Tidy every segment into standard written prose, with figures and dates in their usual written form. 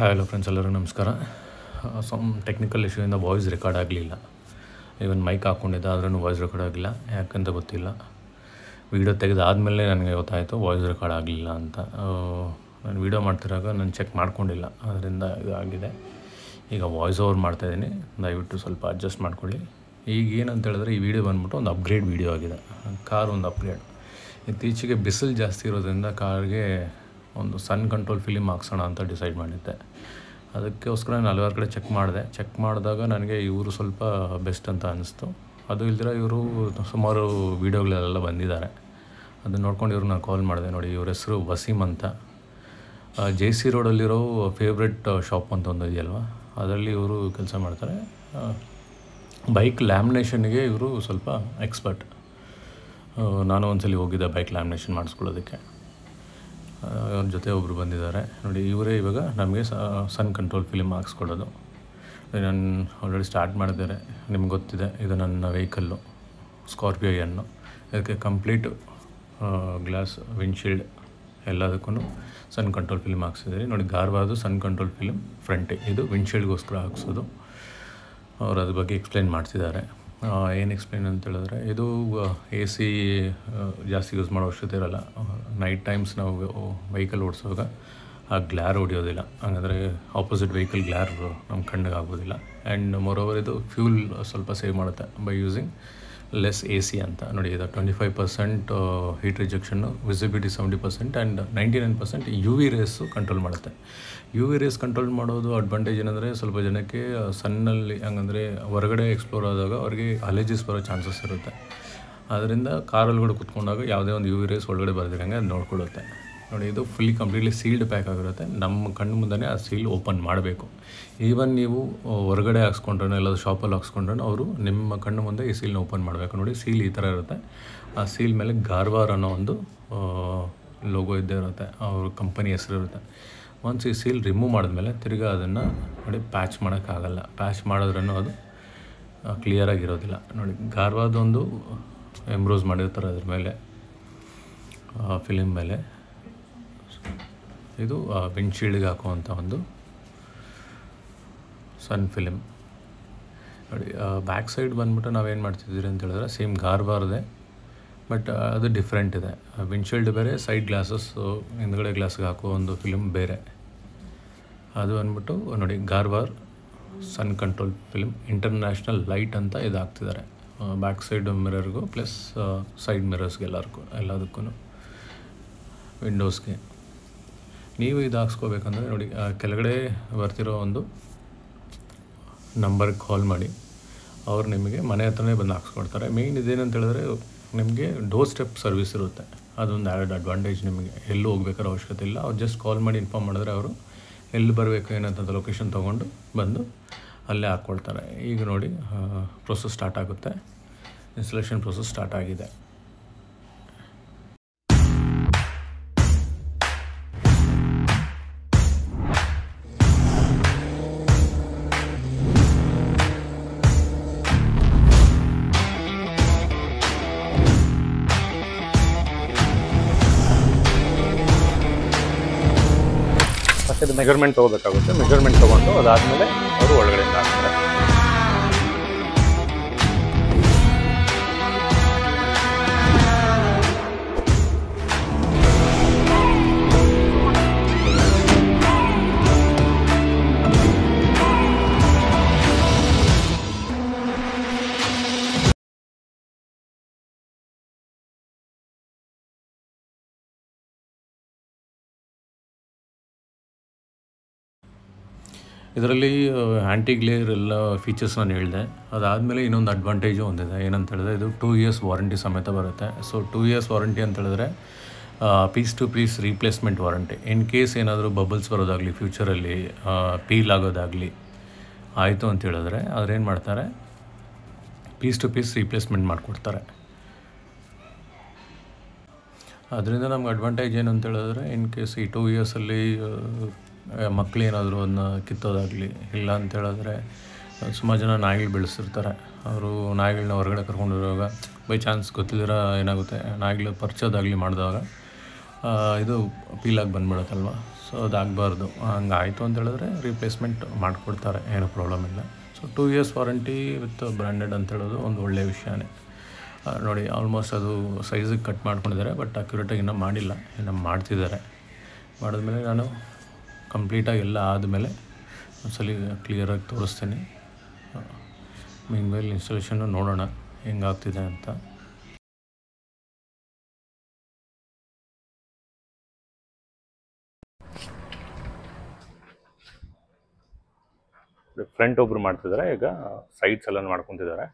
Hello friends, ಎಲ್ಲರಿಗೂ ನಮಸ್ಕಾರ. Some technical ಇಶ್ಯೂಯಿಂದ voice record ಆಗಲಿಲ್ಲ. ಈವನ್ ಮೈಕ್ ಹಾಕ್ಕೊಂಡಿದ್ದೆ, ಆದ್ರೂ ವಾಯ್ಸ್ ರೆಕಾರ್ಡ್ ಆಗಿಲ್ಲ. ಯಾಕಂತ ಗೊತ್ತಿಲ್ಲ. ವೀಡಿಯೋ ತೆಗೆದಾದಮೇಲೆ ನನಗೆ ಗೊತ್ತಾಯಿತು ವಾಯ್ಸ್ ರೆಕಾರ್ಡ್ ಆಗಲಿಲ್ಲ ಅಂತ. ನಾನು ವೀಡಿಯೋ ಮಾಡ್ತಿರಾಗ ನಾನು ಚೆಕ್ ಮಾಡ್ಕೊಂಡಿಲ್ಲ, ಅದರಿಂದ ಇದು ಆಗಿದೆ. ಈಗ ವಾಯ್ಸ್ ಓವರ್ ಮಾಡ್ತಾಯಿದ್ದೀನಿ, ದಯವಿಟ್ಟು ಸ್ವಲ್ಪ ಅಡ್ಜಸ್ಟ್ ಮಾಡ್ಕೊಳ್ಳಿ. ಈಗ ಏನಂತ ಹೇಳಿದ್ರೆ, ಈ ವಿಡಿಯೋ ಬಂದ್ಬಿಟ್ಟು ಒಂದು ಅಪ್ಗ್ರೇಡ್ ವಿಡಿಯೋ ಆಗಿದೆ. ಕಾರ್ ಒಂದು ಅಪ್ಗ್ರೇಡ್. ಇತ್ತೀಚೆಗೆ ಬಿಸಿಲು ಜಾಸ್ತಿ ಇರೋದ್ರಿಂದ ಕಾರ್ಗೆ ಒಂದು ಸನ್ ಕಂಟ್ರೋಲ್ ಫಿಲಿಮ್ ಹಾಕ್ಸೋಣ ಅಂತ ಡಿಸೈಡ್ ಮಾಡಿದ್ದೆ. ಅದಕ್ಕೋಸ್ಕರ ನಾನು ಹಲವಾರು ಕಡೆ ಚೆಕ್ ಮಾಡಿದಾಗ ನನಗೆ ಇವರು ಸ್ವಲ್ಪ ಬೆಸ್ಟ್ ಅಂತ ಅನ್ನಿಸ್ತು. ಅದು ಇಲ್ದಿರ ಇವರು ಸುಮಾರು ವೀಡಿಯೋಗಳೆಲ್ಲ ಬಂದಿದ್ದಾರೆ. ಅದನ್ನು ನೋಡ್ಕೊಂಡು ಇವ್ರು ನಾನು ಕಾಲ್ ಮಾಡಿದೆ. ನೋಡಿ, ಇವ್ರ ಹೆಸರು ವಸೀಮ್ ಅಂತ. JC ರೋಡಲ್ಲಿರೋ ಫೇವ್ರೆಟ್ ಶಾಪ್ ಅಂತ ಒಂದು ಇದೆಯಲ್ವ, ಅದರಲ್ಲಿ ಇವರು ಕೆಲಸ ಮಾಡ್ತಾರೆ. ಬೈಕ್ ಲ್ಯಾಮಿನೇಷನ್ಗೆ ಇವರು ಸ್ವಲ್ಪ ಎಕ್ಸ್ಪರ್ಟ್. ನಾನು ಒಂದ್ಸಲಿ ಹೋಗಿದ್ದೆ ಬೈಕ್ ಲ್ಯಾಮಿನೇಷನ್ ಮಾಡಿಸ್ಕೊಳ್ಳೋದಕ್ಕೆ. ಅವ್ರ ಜೊತೆ ಒಬ್ಬರು ಬಂದಿದ್ದಾರೆ. ನೋಡಿ, ಇವರೇ ಇವಾಗ ನಮಗೆ ಸನ್ ಕಂಟ್ರೋಲ್ ಫಿಲಿಮ್ ಹಾಕ್ಸ್ಕೊಡೋದು. ನಾನು ಆಲ್ರೆಡಿ ಸ್ಟಾರ್ಟ್ ಮಾಡಿದ್ದಾರೆ. ನಿಮ್ಗೆ ಗೊತ್ತಿದೆ, ಇದು ನನ್ನ ವೆಹಿಕಲ್ಲು ಸ್ಕಾರ್ಪಿಯೋ ಎನ್ನು. ಇದಕ್ಕೆ ಕಂಪ್ಲೀಟ್ ಗ್ಲಾಸ್, ವಿಂಡ್ಶೀಲ್ಡ್ ಎಲ್ಲದಕ್ಕೂ ಸನ್ ಕಂಟ್ರೋಲ್ ಫಿಲಿಮ್ ಹಾಕ್ಸಿದ್ದೀರಿ. ನೋಡಿ, ಗಾರ್ವಾದು ಸನ್ ಕಂಟ್ರೋಲ್ ಫಿಲಿಮ್ ಫ್ರಂಟ್, ಇದು ವಿಂಡ್ಶೀಲ್ಡ್ಗೋಸ್ಕರ ಹಾಕ್ಸೋದು. ಅವ್ರು ಅದ್ರ ಬಗ್ಗೆ ಎಕ್ಸ್ಪ್ಲೈನ್ ಮಾಡ್ತಿದ್ದಾರೆ. ಏನು ಎಕ್ಸ್ಪ್ಲೈನ್ ಅಂತ ಹೇಳಿದ್ರೆ, ಇದು AC ಜಾಸ್ತಿ ಯೂಸ್ ಮಾಡೋ ಅವಶ್ಯಕತೆ ಇರೋಲ್ಲ. ನೈಟ್ ಟೈಮ್ಸ್ ನಾವು ವೆಹಿಕಲ್ ಓಡಿಸುವಾಗ ಆ ಗ್ಲಾರ್ ಹೊಡಿಯೋದಿಲ್ಲ. ಹಾಗಾದರೆ ಆಪೋಸಿಟ್ ವೆಹಿಕಲ್ ಗ್ಲಾರ್ ನಮ್ಮ ಕಣ್ಣಿಗೆ ಆಗೋದಿಲ್ಲ. ಆ್ಯಂಡ್ ಮೋರೋವರ್ ಇದು ಫ್ಯೂಲ್ ಸ್ವಲ್ಪ ಸೇವ್ ಮಾಡುತ್ತೆ ಬೈ ಯೂಸಿಂಗ್ ಲೆಸ್ AC ಅಂತ. ನೋಡಿ, ಇದು 25% ಹೀಟ್ ರಿಜೆಕ್ಷನ್ನು, visibility 70% and 99% UV rays control ಮಾಡುತ್ತೆ. UV ರೇಸ್ ಕಂಟ್ರೋಲ್ ಮಾಡೋದು ಅಡ್ವಾಂಟೇಜ್ ಏನಂದರೆ, ಸ್ವಲ್ಪ ಜನಕ್ಕೆ ಸನ್ನಲ್ಲಿ ಹಂಗಂದರೆ ಹೊರಗಡೆ ಎಕ್ಸ್ಪ್ಲೋರ್ ಆದಾಗ ಅವ್ರಿಗೆ ಅಲರ್ಜಿಸ್ ಬರೋ ಚಾನ್ಸಸ್ ಇರುತ್ತೆ. ಅದರಿಂದ ಕಾರೊಳಗಡೆ ಕೂತ್ಕೊಂಡಾಗ ಯಾವುದೇ ಒಂದು UV ರೇಸ್ ಒಳಗಡೆ ಬರ್ದಿರಂಗೆ ಅದು ನೋಡ್ಕೊಳ್ಳುತ್ತೆ. ನೋಡಿ, ಇದು ಫುಲ್ಲಿ ಕಂಪ್ಲೀಟ್ಲಿ ಸೀಲ್ಡ್ ಪ್ಯಾಕ್ ಆಗಿರುತ್ತೆ. ನಮ್ಮ ಕಣ್ಣು ಮುಂದೆ ಆ ಸೀಲ್ ಓಪನ್ ಮಾಡಬೇಕು. ಈವನ್ ನೀವು ಹೊರಗಡೆ ಹಾಕ್ಸ್ಕೊಂಡ್ರೂ ಎಲ್ಲಾದರೂ ಶಾಪಲ್ಲಿ ಹಾಕ್ಸ್ಕೊಂಡ್ರೂ ಅವರು ನಿಮ್ಮ ಕಣ್ಣು ಮುಂದೆ ಈ ಸೀಲ್ನ ಓಪನ್ ಮಾಡಬೇಕು. ನೋಡಿ, ಸೀಲ್ ಈ ಥರ ಇರುತ್ತೆ. ಆ ಸೀಲ್ ಮೇಲೆ ಗಾರ್ವಾರ್ ಅನ್ನೋ ಒಂದು ಲೋಗೋ ಇದ್ದೇ ಇರುತ್ತೆ, ಅವ್ರ ಕಂಪನಿ ಹೆಸರು ಇರುತ್ತೆ. ಒನ್ಸ್ ಈ ಸೀಲ್ ರಿಮೂವ್ ಮಾಡಿದ್ಮೇಲೆ ತಿರ್ಗಾ ಅದನ್ನು ನೋಡಿ ಪ್ಯಾಚ್ ಮಾಡೋಕ್ಕಾಗಲ್ಲ. ಪ್ಯಾಚ್ ಮಾಡಿದ್ರೂ ಅದು ಕ್ಲಿಯರಾಗಿರೋದಿಲ್ಲ. ನೋಡಿ, ಗಾರ್ವಾದೊಂದು ಎಂಬ್ರೋಸ್ ಮಾಡಿರ್ತಾರೆ ಅದ್ರ ಮೇಲೆ, ಫಿಲಿಮ್ ಮೇಲೆ. ಇದು ವಿಂಡ್ಶೀಲ್ಡ್ಗೆ ಹಾಕುವಂಥ ಒಂದು ಸನ್ ಫಿಲಿಮ್. ನೋಡಿ, ಬ್ಯಾಕ್ ಸೈಡ್ ಬಂದ್ಬಿಟ್ಟು ನಾವೇನು ಮಾಡ್ತಿದ್ದೀರಿ ಅಂತ ಹೇಳಿದ್ರೆ, ಸೇಮ್ ಗಾರ್ವಾರ್ದೆ, ಬಟ್ ಅದು ಡಿಫ್ರೆಂಟ್ ಇದೆ. ವಿಂಡ್ಶೀಲ್ಡ್ ಬೇರೆ, ಸೈಡ್ ಗ್ಲಾಸಸ್ಸು ಹಿಂದ್ಗಡೆ ಗ್ಲಾಸ್ಗೆ ಹಾಕೋ ಒಂದು ಫಿಲಿಮ್ ಬೇರೆ. ಅದು ಅಂದ್ಬಿಟ್ಟು ನೋಡಿ, ಗಾರ್ವಾರ್ ಸನ್ ಕಂಟ್ರೋಲ್ ಫಿಲಿಮ್ ಇಂಟರ್ನ್ಯಾಷನಲ್ ಲೈಟ್ ಅಂತ ಇದು ಹಾಕ್ತಿದ್ದಾರೆ. ಬ್ಯಾಕ್ ಸೈಡ್ ಮಿರರ್ಗೂ ಪ್ಲಸ್ ಸೈಡ್ ಮಿರರ್ಸ್ಗೆ ಎಲ್ಲದಕ್ಕೂ ವಿಂಡೋಸ್ಗೆ. ನೀವು ಇದು ಹಾಕ್ಸ್ಕೋಬೇಕಂದ್ರೆ ನೋಡಿ, ಕೆಳಗಡೆ ಬರ್ತಿರೋ ಒಂದು ನಂಬರ್ಗೆ ಕಾಲ್ ಮಾಡಿ, ಅವ್ರು ನಿಮಗೆ ಮನೆ ಹತ್ರನೇ ಬಂದು ಹಾಕ್ಸ್ಕೊಡ್ತಾರೆ. ಮೇಯ್ನ್ ಇದೇನಂತ ಹೇಳಿದ್ರೆ, ನಿಮಗೆ ಡೋರ್ ಸ್ಟೆಪ್ ಸರ್ವಿಸ್ ಇರುತ್ತೆ. ಅದೊಂದು ಆ್ಯಡ್ ಅಡ್ವಾಂಟೇಜ್. ನಿಮಗೆ ಎಲ್ಲೂ ಹೋಗ್ಬೇಕಾರೋ ಅವಶ್ಯಕತೆ ಇಲ್ಲ. ಅವ್ರು ಜಸ್ಟ್ ಕಾಲ್ ಮಾಡಿ ಇನ್ಫಾರ್ಮ್ ಮಾಡಿದ್ರೆ ಅವರು ಎಲ್ಲಿ ಬರಬೇಕು ಏನಂತ ಲೊಕೇಶನ್ ತೊಗೊಂಡು ಬಂದು ಅಲ್ಲೇ ಹಾಕ್ಕೊಳ್ತಾರೆ. ಈಗ ನೋಡಿ, ಪ್ರೊಸೆಸ್ ಸ್ಟಾರ್ಟ್ ಆಗುತ್ತೆ. ಇನ್ಸ್ಟಾಲೇಷನ್ ಪ್ರೊಸೆಸ್ ಸ್ಟಾರ್ಟ್ ಆಗಿದೆ. ಇದು ಮೆಜರ್ಮೆಂಟ್ ತೊಗೋಬೇಕಾಗುತ್ತೆ. ಮೆಜರ್ಮೆಂಟ್ ತೊಗೊಂಡು ಅದಾದಮೇಲೆ ಅವರು ಒಳಗಡೆಯಿಂದ ಹಾಕ್ತಾರೆ. ಇದರಲ್ಲಿ ಆ್ಯಂಟಿ ಗ್ಲೇರ್ ಎಲ್ಲ ಫೀಚರ್ಸ್ ನಾನು ಹೇಳಿದೆ. ಅದಾದಮೇಲೆ ಇನ್ನೊಂದು ಅಡ್ವಾಂಟೇಜು ಒಂದಿದೆ. ಏನಂತ ಹೇಳಿದ್ರೆ, ಇದು 2 years ವಾರಂಟಿ ಸಮೇತ ಬರುತ್ತೆ. ಸೊ 2 years ವಾರಂಟಿ ಅಂತ ಹೇಳಿದ್ರೆ piece to piece replacement warranty. In case ಏನಾದರೂ ಬಬಲ್ಸ್ ಬರೋದಾಗಲಿ, ಫ್ಯೂಚರಲ್ಲಿ ಪೀಲ್ ಆಗೋದಾಗಲಿ ಆಯಿತು ಅಂತ ಹೇಳಿದ್ರೆ, ಅವ್ರೇನು ಮಾಡ್ತಾರೆ, ಪೀಸ್ ಟು ಪೀಸ್ ರೀಪ್ಲೇಸ್ಮೆಂಟ್ ಮಾಡಿಕೊಡ್ತಾರೆ. ಅದರಿಂದ ನಮ್ಗೆ ಅಡ್ವಾಂಟೇಜ್ ಏನು ಅಂತ ಹೇಳಿದ್ರೆ, ಇನ್ ಕೇಸ್ ಈ 2 yearsಲ್ಲಿ ಮಕ್ಕಳೇನಾದರೂ ಅದನ್ನ ಕಿತ್ತೋದಾಗಲಿ, ಇಲ್ಲ ಅಂತ ಹೇಳಿದ್ರೆ ಸುಮಾರು ಜನ ನಾಯಿಗಳು ಬೆಳೆಸಿರ್ತಾರೆ. ಅವರು ನಾಯಿಗಳನ್ನ ಹೊರಗಡೆ ಕರ್ಕೊಂಡಿರುವಾಗ ಬೈ ಚಾನ್ಸ್ ಗೊತ್ತಿದ್ದೀರ ಏನಾಗುತ್ತೆ, ನಾಯಿಗಳು ಪರಿಚೋದಾಗಲಿ ಮಾಡಿದಾಗ ಇದು ಪೀಲಾಗಿ ಬಂದುಬಿಡುತ್ತಲ್ವ. ಸೊ ಅದಾಗಬಾರ್ದು. ಹಂಗಾಯಿತು ಅಂತ ಹೇಳಿದ್ರೆ ರೀಪ್ಲೇಸ್ಮೆಂಟ್ ಮಾಡಿಕೊಡ್ತಾರೆ, ಏನೂ ಪ್ರಾಬ್ಲಮ್ ಇಲ್ಲ. So 2 years warranty with branded ಅಂತ ಹೇಳೋದು ಒಂದು ಒಳ್ಳೆಯ ವಿಷಯನೇ. ನೋಡಿ ಆಲ್ಮೋಸ್ಟ್ ಅದು ಸೈಜಿಗೆ ಕಟ್ ಮಾಡ್ಕೊಂಡಿದ್ದಾರೆ, ಬಟ್ ಅಕ್ಯುರೇಟಾಗಿ ಇನ್ನೂ ಮಾಡಿಲ್ಲ, ಇನ್ನೂ ಮಾಡ್ತಿದ್ದಾರೆ. ಮಾಡಿದ್ಮೇಲೆ ನಾನು ಕಂಪ್ಲೀಟಾಗಿ ಎಲ್ಲ ಆದಮೇಲೆ ಒಂದ್ಸಲ ಕ್ಲಿಯರಾಗಿ ತೋರಿಸ್ತೀನಿ. ಮೀನ್ವೈಲ್ ಇನ್ಸ್ಟಾಲೇಷನ್ನು ನೋಡೋಣ ಹೆಂಗಾಗ್ತಿದೆ ಅಂತ. ಫ್ರಂಟ್ ಒಬ್ರು ಮಾಡ್ತಿದ್ದಾರೆ, ಈಗ ಸೈಡ್ಸ್ ಎಲ್ಲ ಮಾಡ್ಕೊತಿದ್ದಾರೆ.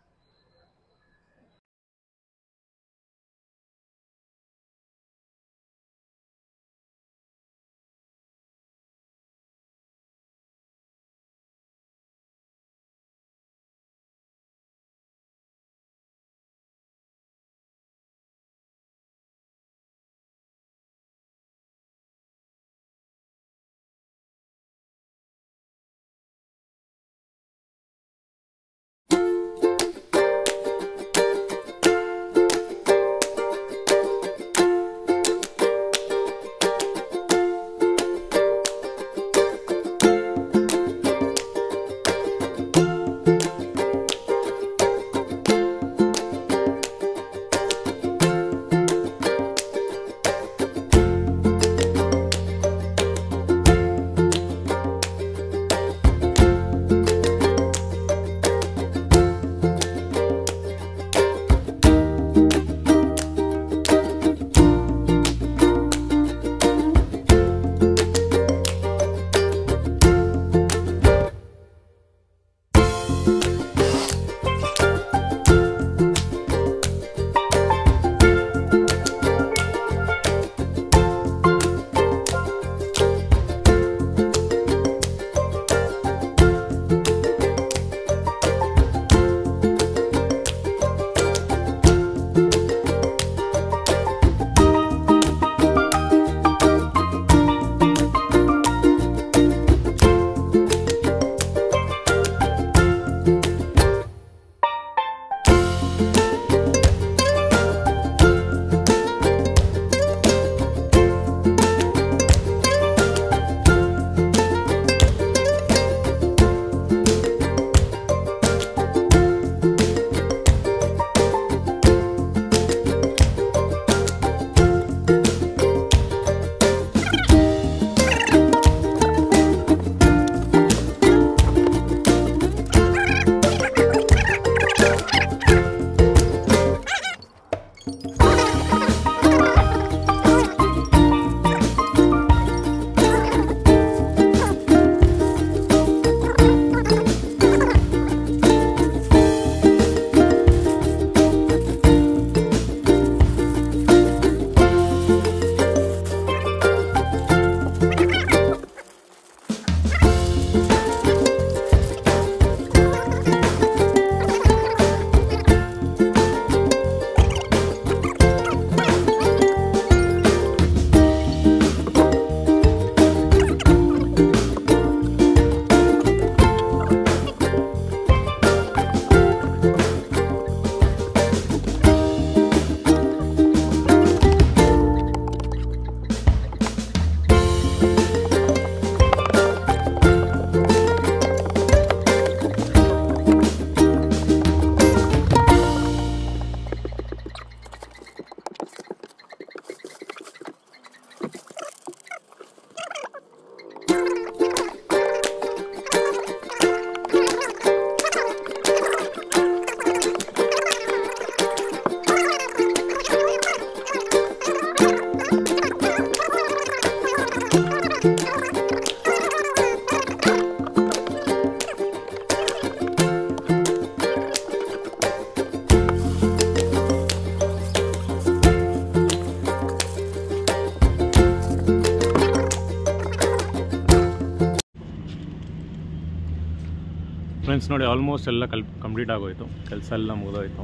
ಫ್ರೆಂಡ್ಸ್ ನೋಡಿ ಆಲ್ಮೋಸ್ಟ್ ಎಲ್ಲ ಕಂಪ್ಲೀಟ್ ಆಗೋಯ್ತು, ಕೆಲಸ ಎಲ್ಲ ಮುಗಿದೋಯ್ತು.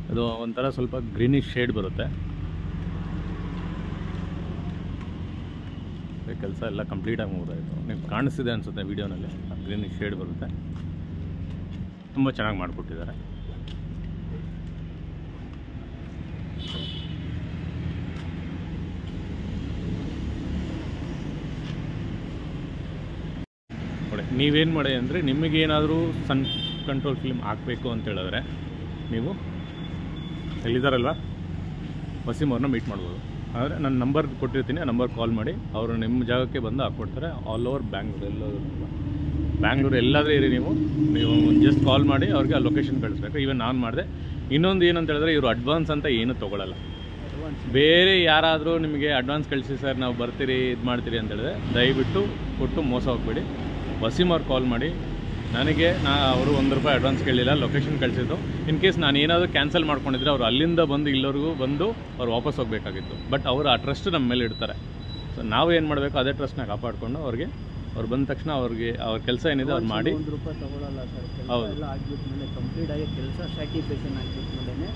ಅದು ಒಂಥರ ಸ್ವಲ್ಪ ಗ್ರೀನಿಶ್ ಶೇಡ್ ಬರುತ್ತೆ. ಕೆಲಸ ಎಲ್ಲ ಕಂಪ್ಲೀಟಾಗಿ ಮುಗಿದೋಯ್ತು. ನೀವು ಕಾಣಿಸ್ತಿದೆ ಅನಿಸುತ್ತೆ ವಿಡಿಯೋನಲ್ಲಿ, ಗ್ರೀನಿಶ್ ಶೇಡ್ ಬರುತ್ತೆ. ತುಂಬ ಚೆನ್ನಾಗಿ ಮಾಡಿಕೊಟ್ಟಿದ್ದಾರೆ. ನೀವೇನು ಮಾಡಿ ಅಂದರೆ ನಿಮಗೇನಾದರೂ ಸನ್ ಕಂಟ್ರೋಲ್ ಫಿಲ್ಮ್ ಹಾಕಬೇಕು ಅಂತ ಹೇಳಿದ್ರೆ ನೀವು ಎಲ್ಲಿದ್ದಾರಲ್ವ ವಸೀಮ್ ಅವ್ರನ್ನ ಮೀಟ್ ಮಾಡ್ಬೋದು. ಆದರೆ ನಾನು ನಂಬರ್ ಕೊಟ್ಟಿರ್ತೀನಿ, ಆ ನಂಬರ್ ಕಾಲ್ ಮಾಡಿ ಅವರು ನಿಮ್ಮ ಜಾಗಕ್ಕೆ ಬಂದು ಹಾಕ್ಕೊಡ್ತಾರೆ. ಆಲ್ ಓವರ್ ಬ್ಯಾಂಗ್ಳೂರು ಎಲ್ಲಾದರೂ ಇರಿ ನೀವು ಜಸ್ಟ್ ಕಾಲ್ ಮಾಡಿ ಅವ್ರಿಗೆ ಆ ಲೊಕೇಶನ್ ಕಳಿಸ್ಬೇಕು. ಈವನ್ ನಾನು ಮಾಡಿದೆ. ಇನ್ನೊಂದು ಏನಂತ ಹೇಳಿದ್ರೆ ಇವರು ಅಡ್ವಾನ್ಸ್ ಅಂತ ಏನೂ ತೊಗೊಳ್ಳಲ್ಲ. ಬೇರೆ ಯಾರಾದರೂ ನಿಮಗೆ ಅಡ್ವಾನ್ಸ್ ಕಳಿಸಿ ಸರ್ ನಾವು ಬರ್ತೀರಿ ಇದು ಮಾಡ್ತೀರಿ ಅಂತ ಹೇಳಿದ್ರೆ ದಯವಿಟ್ಟು ಕೊಟ್ಟು ಮೋಸ ಹೋಗ್ಬೇಡಿ. ವಸೀಮ್ ಅವ್ರು ಕಾಲ್ ಮಾಡಿ ನನಗೆ ಅವರು ₹1 ಅಡ್ವಾನ್ಸ್ ಕೇಳಲಿಲ್ಲ, ಲೊಕೇಶನ್ ಕಳಿಸಿದ್ದು. ಇನ್ ಕೇಸ್ ನಾನು ಏನಾದರೂ ಕ್ಯಾನ್ಸಲ್ ಮಾಡ್ಕೊಂಡಿದ್ರೆ ಅವರು ಅಲ್ಲಿಂದ ಬಂದು ಇಲ್ಲವರೆಗೂ ಬಂದು ಅವ್ರು ವಾಪಸ್ ಹೋಗಬೇಕಾಗಿತ್ತು. ಬಟ್ ಅವರು ಆ ಟ್ರಸ್ಟ್ ನಮ್ಮ ಮೇಲೆ ಇಡ್ತಾರೆ. ಸೊ ನಾವು ಏನು ಮಾಡಬೇಕು ಅದೇ ಟ್ರಸ್ಟ್ನ ಕಾಪಾಡಿಕೊಂಡು ಅವ್ರು ಬಂದ ತಕ್ಷಣ ಅವ್ರ ಕೆಲಸ ಏನಿದೆ ಅವ್ರು ಮಾಡಿ. ₹1 ತಗೊಳ್ಳಲ್ಲ ಸರ್. ಹೌದು, ಎಲ್ಲ ಆಗಿದ್ಮೇಲೆ ಕಂಪ್ಲೀಟ್ ಆಗಿ ಕೆಲಸ ಸ್ಯಾಟಿಸ್ಫ್ಯಾಕ್ಷನ್ ಆಗಿದ್ಮೇಲೆ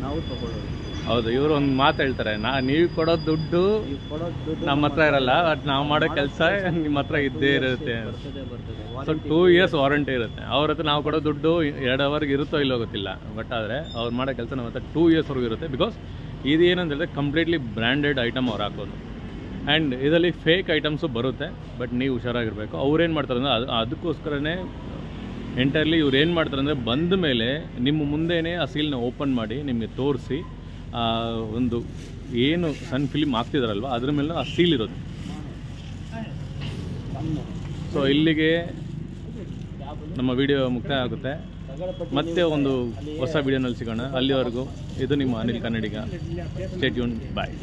ನಾವು ತಗೊಳ್ಳೋದು. ಹೌದು. ಇವರು ಒಂದು ಮಾತು ಹೇಳ್ತಾರೆ, ನೀವು ಕೊಡೋ ದುಡ್ಡು ನಮ್ಮ ಹತ್ರ ಇರಲ್ಲ, ಬಟ್ ನಾವು ಮಾಡೋ ಕೆಲಸ ನಿಮ್ಮ ಹತ್ರ ಇದ್ದೇ ಇರುತ್ತೆ. ಸೊ 2 years ವಾರಂಟಿ ಇರುತ್ತೆ. ಅವ್ರ ಹತ್ರ ನಾವು ಕೊಡೋ ದುಡ್ಡು 2 ಅವರ್ಗೆ ಇರುತ್ತೋ ಇಲ್ಲೋ ಗೊತ್ತಿಲ್ಲ, ಬಟ್ ಆದರೆ ಅವ್ರು ಮಾಡೋ ಕೆಲಸ ನಮ್ಮ ಹತ್ರ 2 yearsವರೆಗೂ ಇರುತ್ತೆ. ಬಿಕಾಸ್ ಇದು ಏನಂತ ಹೇಳಿದ್ರೆ ಕಂಪ್ಲೀಟ್ಲಿ ಬ್ರ್ಯಾಂಡೆಡ್ ಐಟಮ್ ಅವ್ರು ಹಾಕೋದು. ಆ್ಯಂಡ್ ಇದರಲ್ಲಿ ಫೇಕ್ ಐಟಮ್ಸು ಬರುತ್ತೆ, ಬಟ್ ನೀವು ಹುಷಾರಾಗಿರಬೇಕು. ಅವ್ರೇನು ಮಾಡ್ತಾರೆ ಅಂದರೆ ಅದಕ್ಕೋಸ್ಕರನೇ ಎಂಟೈರ್ಲಿ ಇವ್ರು ಏನು ಮಾಡ್ತಾರೆ ಅಂದರೆ ಬಂದ ಮೇಲೆ ನಿಮ್ಮ ಮುಂದೆಯೇ ಆ ಸೀಲ್ನ ಓಪನ್ ಮಾಡಿ ನಿಮಗೆ ತೋರಿಸಿ ಒಂದು ಏನು ಸಣ್ಣ ಫಿಲ್ಮ್ ಆಗ್ತಿದಾರಲ್ವ ಅದ್ರ ಮೇಲೆ ಆ ಸೀಲ್ ಇರೋದು. ಸೊ ಇಲ್ಲಿಗೆ ನಮ್ಮ ವಿಡಿಯೋ ಮುಕ್ತಾಯ ಆಗುತ್ತೆ. ಮತ್ತೆ ಒಂದು ಹೊಸ ವಿಡಿಯೋನಲ್ಲಿ ಸಿಗೋಣ. ಅಲ್ಲಿವರೆಗೂ ಇದು ನಿಮ್ಮ ಅನಿಲ್ ಕನ್ನಡಿಗ. Stay tune. ಬಾಯ್.